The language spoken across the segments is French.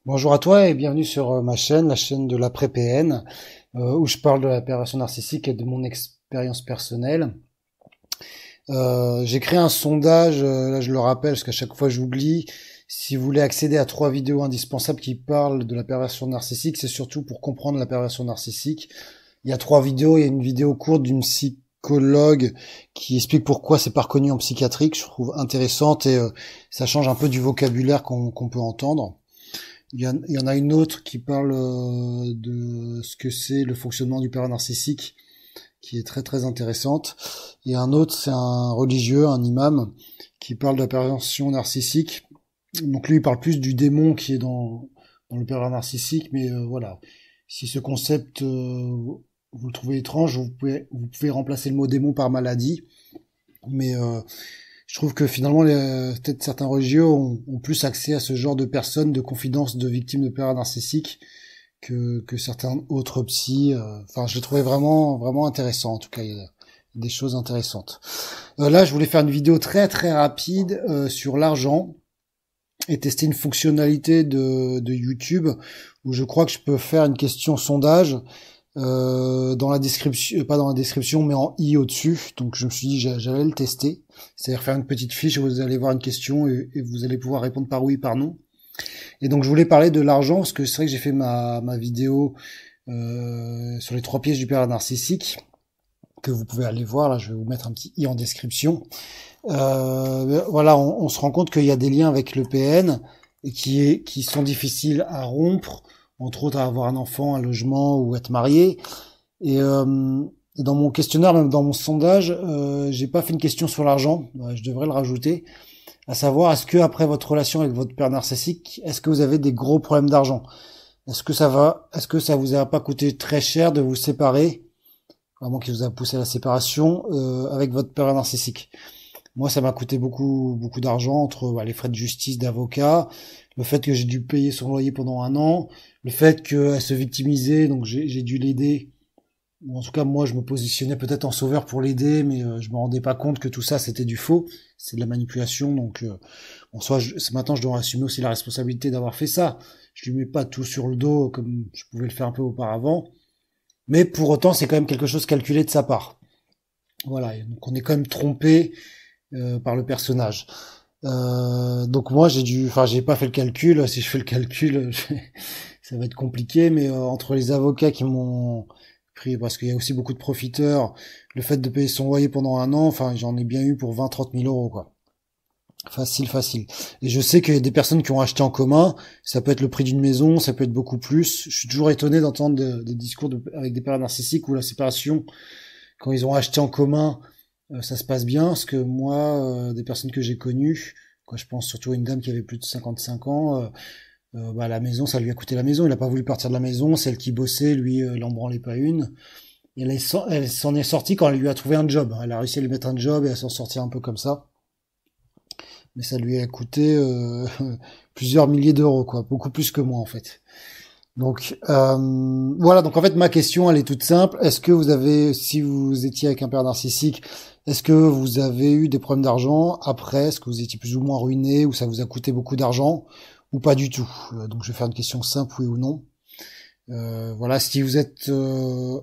Bonjour à toi et bienvenue sur ma chaîne, la chaîne de l'après-PN, où je parle de la perversion narcissique et de mon expérience personnelle. J'ai créé un sondage, là je le rappelle parce qu'à chaque fois j'oublie. Si vous voulez accéder à 3 vidéos indispensables qui parlent de la perversion narcissique, c'est surtout pour comprendre la perversion narcissique. Il y a 3 vidéos, il y a une vidéo courte d'une psychologue qui explique pourquoi c'est pas reconnu en psychiatrie, que je trouve intéressante et ça change un peu du vocabulaire qu'on peut entendre. Il y en a une autre qui parle de ce que c'est le fonctionnement du pervers narcissique, qui est très très intéressante. Et un autre, c'est un religieux, un imam, qui parle de la perversion narcissique. Donc lui, il parle plus du démon qui est dans le pervers narcissique, mais voilà. Si ce concept, vous le trouvez étrange, vous pouvez remplacer le mot démon par maladie. Mais je trouve que finalement, peut-être certains religieux ont plus accès à ce genre de personnes, de confidences de victimes de pervers narcissiques que certains autres psys. Enfin, je l'ai trouvé vraiment vraiment intéressant. En tout cas, il y a des choses intéressantes. Là, je voulais faire une vidéo très très rapide sur l'argent et tester une fonctionnalité de YouTube où je crois que je peux faire une question sondage dans la description, pas dans la description, mais en i au-dessus. Donc je me suis dit j'allais le tester, c'est-à-dire faire une petite fiche où vous allez voir une question et vous allez pouvoir répondre par oui, par non. Et donc je voulais parler de l'argent parce que c'est vrai que j'ai fait ma vidéo sur les 3 pièges du pervers narcissique que vous pouvez aller voir. Là, je vais vous mettre un petit i en description. Voilà, on se rend compte qu'il y a des liens avec le PN et qui sont difficiles à rompre, entre autres à avoir un enfant, un logement ou être marié. Et dans mon questionnaire, même dans mon sondage, j'ai pas fait une question sur l'argent. Je devrais le rajouter. À savoir, est-ce que après votre relation avec votre père narcissique, est-ce que vous avez des gros problèmes d'argent? Est-ce que ça vous a pas coûté très cher de vous séparer, vraiment qui vous a poussé à la séparation avec votre père narcissique? Moi, ça m'a coûté beaucoup beaucoup d'argent entre les frais de justice, d'avocat, le fait que j'ai dû payer son loyer pendant un an, le fait qu'elle se victimisait, donc j'ai dû l'aider. Ou en tout cas, moi, je me positionnais peut-être en sauveur pour l'aider, mais je me rendais pas compte que tout ça, c'était du faux, c'est de la manipulation. Donc, bon, ce matin, je dois assumer aussi la responsabilité d'avoir fait ça. Je lui mets pas tout sur le dos comme je pouvais le faire un peu auparavant, mais pour autant, c'est quand même quelque chose calculé de sa part. Voilà, et donc on est quand même trompé par le personnage. Donc moi, j'ai pas fait le calcul. Si je fais le calcul, ça va être compliqué, mais entre les avocats qui m'ont pris, parce qu'il y a aussi beaucoup de profiteurs, le fait de payer son loyer pendant un an, enfin, j'en ai bien eu pour 20-30 000 euros, quoi. Facile, facile. Et je sais qu'il y a des personnes qui ont acheté en commun, ça peut être le prix d'une maison, ça peut être beaucoup plus. Je suis toujours étonné d'entendre des discours avec des pères narcissiques où la séparation, quand ils ont acheté en commun, ça se passe bien, parce que moi, des personnes que j'ai connues, je pense surtout à une dame qui avait plus de 55 ans, la maison, ça lui a coûté la maison, il a pas voulu partir de la maison, celle qui bossait, lui, il en branlait pas une. Et elle s'en est sortie quand elle lui a trouvé un job. Elle a réussi à lui mettre un job et à s'en sortir un peu comme ça. Mais ça lui a coûté plusieurs milliers d'euros, quoi, beaucoup plus que moi en fait. Donc voilà, donc en fait ma question elle est toute simple. Est-ce que vous avez, si vous étiez avec un père narcissique, est-ce que vous avez eu des problèmes d'argent après? Est-ce que vous étiez plus ou moins ruiné ou ça vous a coûté beaucoup d'argent ou pas du tout? Donc je vais faire une question simple, oui ou non. Voilà, si vous êtes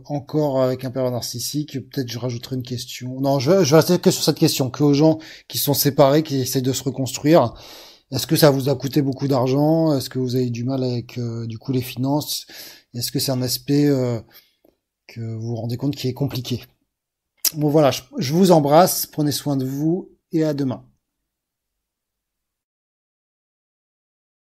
encore avec un père narcissique, peut-être je rajouterai une question. Non, je vais rester que sur cette question, que aux gens qui sont séparés, qui essaient de se reconstruire. Est-ce que ça vous a coûté beaucoup d'argent? Est-ce que vous avez du mal avec du coup les finances? Est-ce que c'est un aspect que vous vous rendez compte qui est compliqué? Bon voilà, je vous embrasse, prenez soin de vous et à demain.